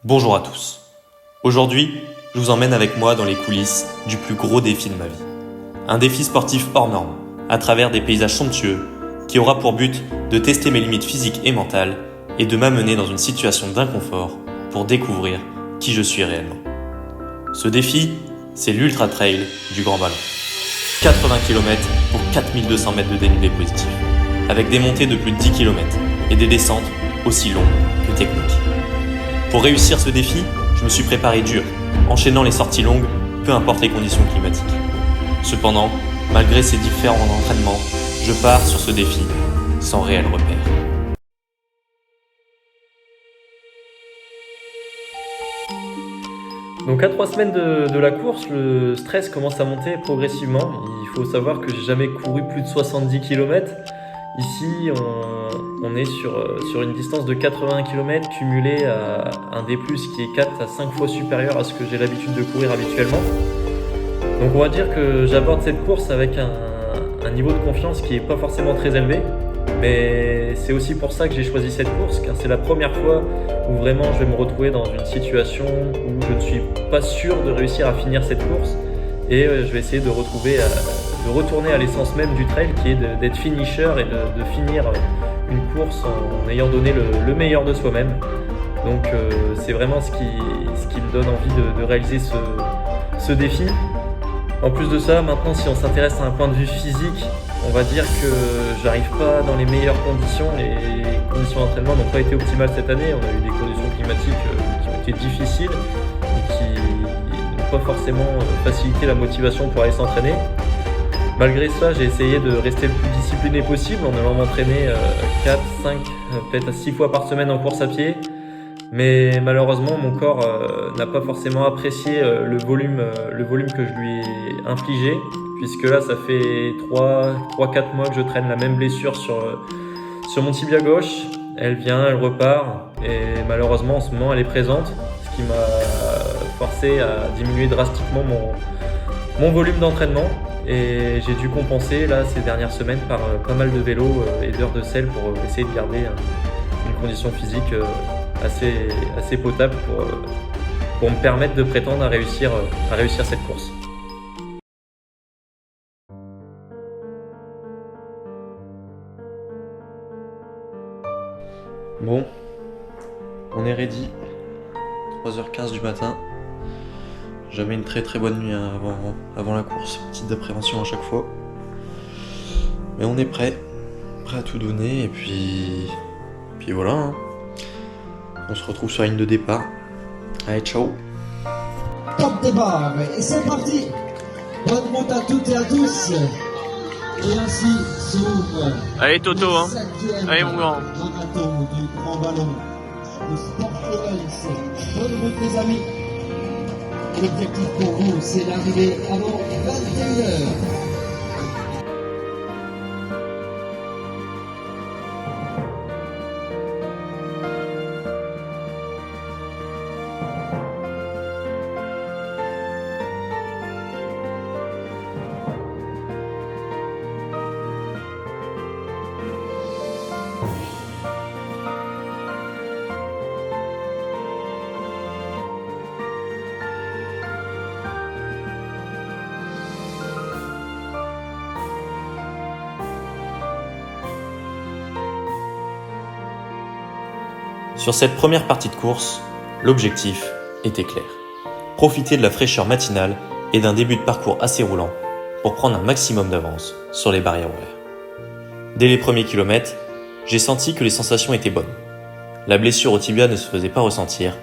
Bonjour à tous. Aujourd'hui, je vous emmène avec moi dans les coulisses du plus gros défi de ma vie. Un défi sportif hors norme, à travers des paysages somptueux, qui aura pour but de tester mes limites physiques et mentales et de m'amener dans une situation d'inconfort pour découvrir qui je suis réellement. Ce défi, c'est l'Ultra Trail du Grand Ballon. 80 km pour 4200 mètres de dénivelé positif, avec des montées de plus de 10 km et des descentes aussi longues que techniques. Pour réussir ce défi, je me suis préparé dur, enchaînant les sorties longues, peu importe les conditions climatiques. Cependant, malgré ces différents entraînements, je pars sur ce défi sans réel repère. Donc à 3 semaines de la course, le stress commence à monter progressivement. Il faut savoir que j'ai jamais couru plus de 70 km. Ici, on est sur une distance de 80 km cumulée à un D+, qui est 4 à 5 fois supérieur à ce que j'ai l'habitude de courir habituellement. Donc on va dire que j'aborde cette course avec un niveau de confiance qui n'est pas forcément très élevé. Mais c'est aussi pour ça que j'ai choisi cette course, car c'est la première fois où vraiment je vais me retrouver dans une situation où je ne suis pas sûr de réussir à finir cette course. Et je vais essayer de retourner à l'essence même du trail, qui est d'être finisher et de finir une course en ayant donné le meilleur de soi-même. Donc c'est vraiment ce qui me donne envie de réaliser ce défi. En plus de ça, maintenant, si on s'intéresse à un point de vue physique, on va dire que j'arrive pas dans les meilleures conditions. Les conditions d'entraînement n'ont pas été optimales cette année. On a eu des conditions climatiques qui ont été difficiles et qui n'ont pas forcément facilité la motivation pour aller s'entraîner. Malgré ça, j'ai essayé de rester le plus discipliné possible en allant m'entraîner 4, 5, peut-être 6 fois par semaine en course à pied. Mais malheureusement, mon corps n'a pas forcément apprécié le volume que je lui ai infligé, puisque là, ça fait 3-4 mois que je traîne la même blessure sur mon tibia gauche. Elle vient, elle repart, et malheureusement, en ce moment, elle est présente, ce qui m'a forcé à diminuer drastiquement mon volume d'entraînement. Et j'ai dû compenser là ces dernières semaines par pas mal de vélo et d'heures de selle pour essayer de garder une condition physique assez potable pour me permettre de prétendre à réussir cette course. Bon, on est ready. 3h15 du matin. Jamais une très très bonne nuit avant la course, petite de prévention à chaque fois. Mais on est prêt à tout donner et puis voilà. Hein. On se retrouve sur la ligne de départ. Allez, ciao. Top départ et c'est parti. Bonne route à toutes et à tous. Et ainsi s'ouvre. Allez Toto, hein. Allez mon grand. Marathon du Grand Ballon. Le Sport Florence. Bonne route les amis. L'objectif pour vous, c'est d'arriver avant 21h. Sur cette première partie de course, l'objectif était clair. Profiter de la fraîcheur matinale et d'un début de parcours assez roulant pour prendre un maximum d'avance sur les barrières horaires. Dès les premiers kilomètres, j'ai senti que les sensations étaient bonnes. La blessure au tibia ne se faisait pas ressentir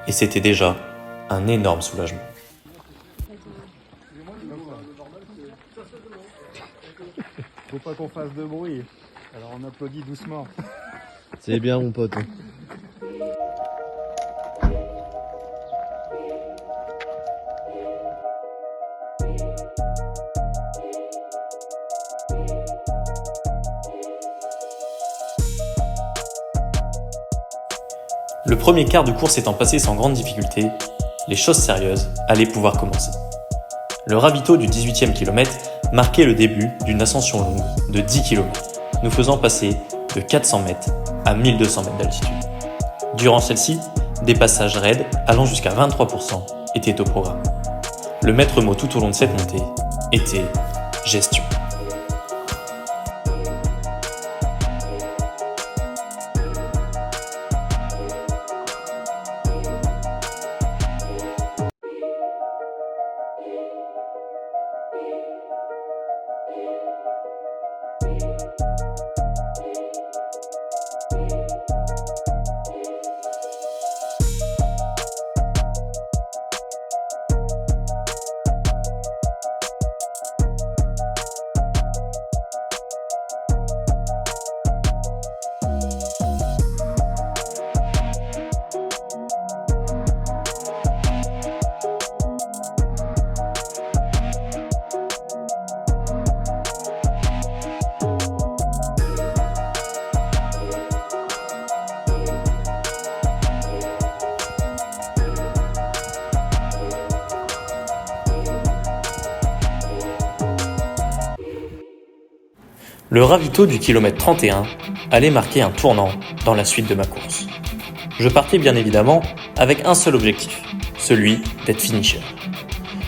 et c'était déjà un énorme soulagement. Faut pas qu'on fasse de bruit, alors on applaudit doucement. C'est bien mon pote. Le premier quart de course étant passé sans grande difficulté, les choses sérieuses allaient pouvoir commencer. Le ravito du 18e kilomètre marquait le début d'une ascension longue de 10 km, nous faisant passer de 400 mètres à 1200 mètres d'altitude. Durant celle-ci, des passages raides allant jusqu'à 23% étaient au programme. Le maître mot tout au long de cette montée était gestion. Le ravito du kilomètre 31 allait marquer un tournant dans la suite de ma course. Je partais bien évidemment avec un seul objectif, celui d'être finisher.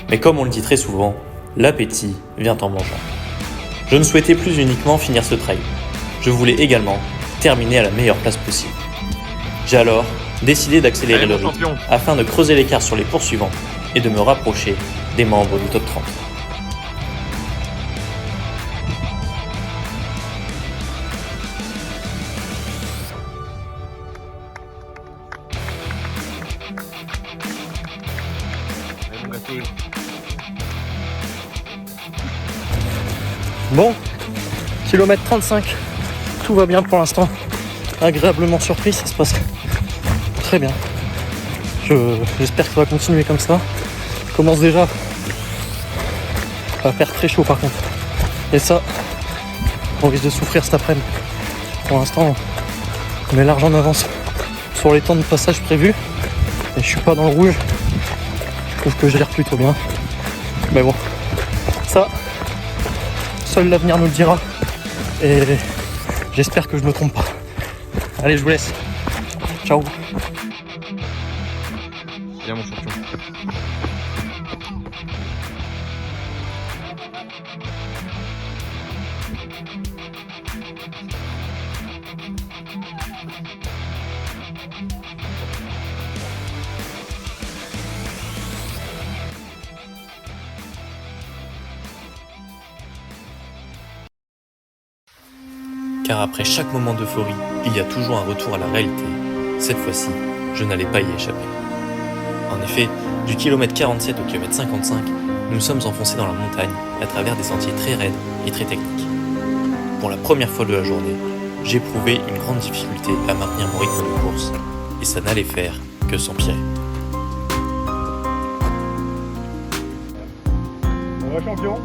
Mais comme on le dit très souvent, l'appétit vient en mangeant. Je ne souhaitais plus uniquement finir ce trail, je voulais également terminer à la meilleure place possible. J'ai alors décidé d'accélérer le rythme afin de creuser l'écart sur les poursuivants et de me rapprocher des membres du top 30. Bon, kilomètre 35, tout va bien pour l'instant. Agréablement surpris, ça se passe très bien. J'espère que ça va continuer comme ça. Je commence déjà à faire très chaud par contre. Et ça, on risque de souffrir cet après-midi. Pour l'instant, on est large en avance sur les temps de passage prévus. Et je suis pas dans le rouge. Je trouve que je gère plutôt bien. Mais bon, ça, seul l'avenir nous le dira. Et j'espère que je me trompe pas. Allez, je vous laisse. Ciao. Viens mon champion. Car après chaque moment d'euphorie, il y a toujours un retour à la réalité. Cette fois-ci, je n'allais pas y échapper. En effet, du kilomètre 47 au kilomètre 55, nous sommes enfoncés dans la montagne à travers des sentiers très raides et très techniques. Pour la première fois de la journée, j'éprouvais une grande difficulté à maintenir mon rythme de course, et ça n'allait faire que s'empirer. On va champion.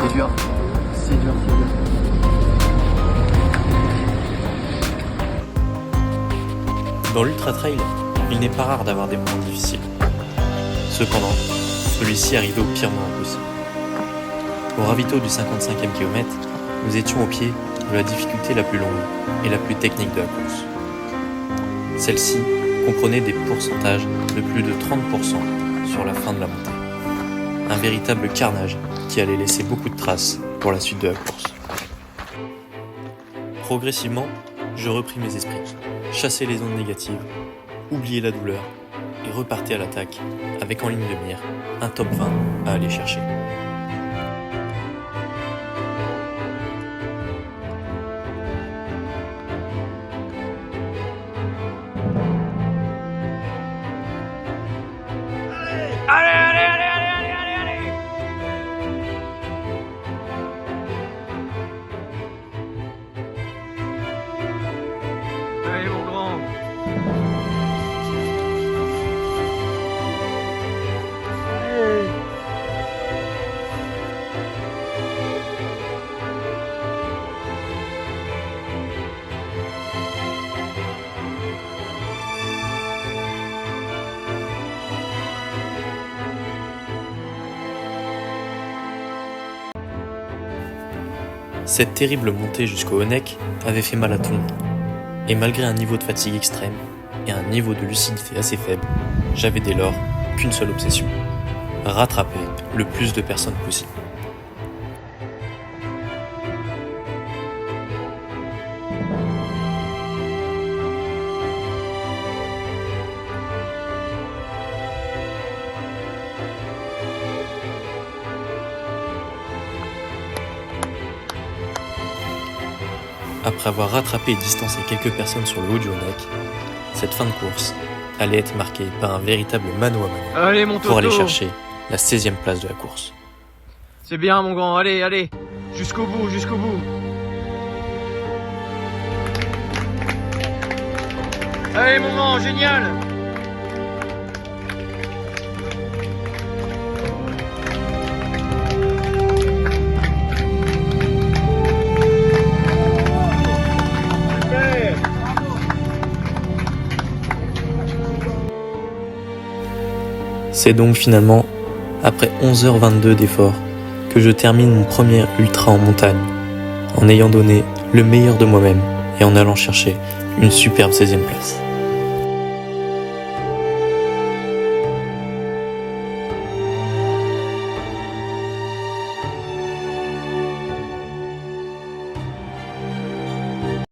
C'est dur. C'est dur. Dans l'ultra trail, il n'est pas rare d'avoir des moments difficiles. Cependant, celui-ci arrivait au pire moment possible. Au ravito du 55e kilomètre, nous étions au pied de la difficulté la plus longue et la plus technique de la course. Celle-ci comprenait des pourcentages de plus de 30% sur la fin de la montée. Un véritable carnage qui allait laisser beaucoup de traces pour la suite de la course. Progressivement, je repris mes esprits, chassai les ondes négatives, oubliai la douleur et repartais à l'attaque avec en ligne de mire un top 20 à aller chercher. Cette terrible montée jusqu'au Honeck avait fait mal à tout le monde. Et malgré un niveau de fatigue extrême et un niveau de lucidité assez faible, j'avais dès lors qu'une seule obsession: rattraper le plus de personnes possible. Après avoir rattrapé et distancé quelques personnes sur le haut du Honeck, cette fin de course allait être marquée par un véritable mano à mano Allez mon Toto, pour aller chercher la 16e place de la course. c'est bien mon grand, allez, allez, jusqu'au bout, jusqu'au bout. Allez mon grand, génial. C'est donc finalement, après 11h22 d'efforts, que je termine mon premier ultra en montagne, en ayant donné le meilleur de moi-même et en allant chercher une superbe 16e place.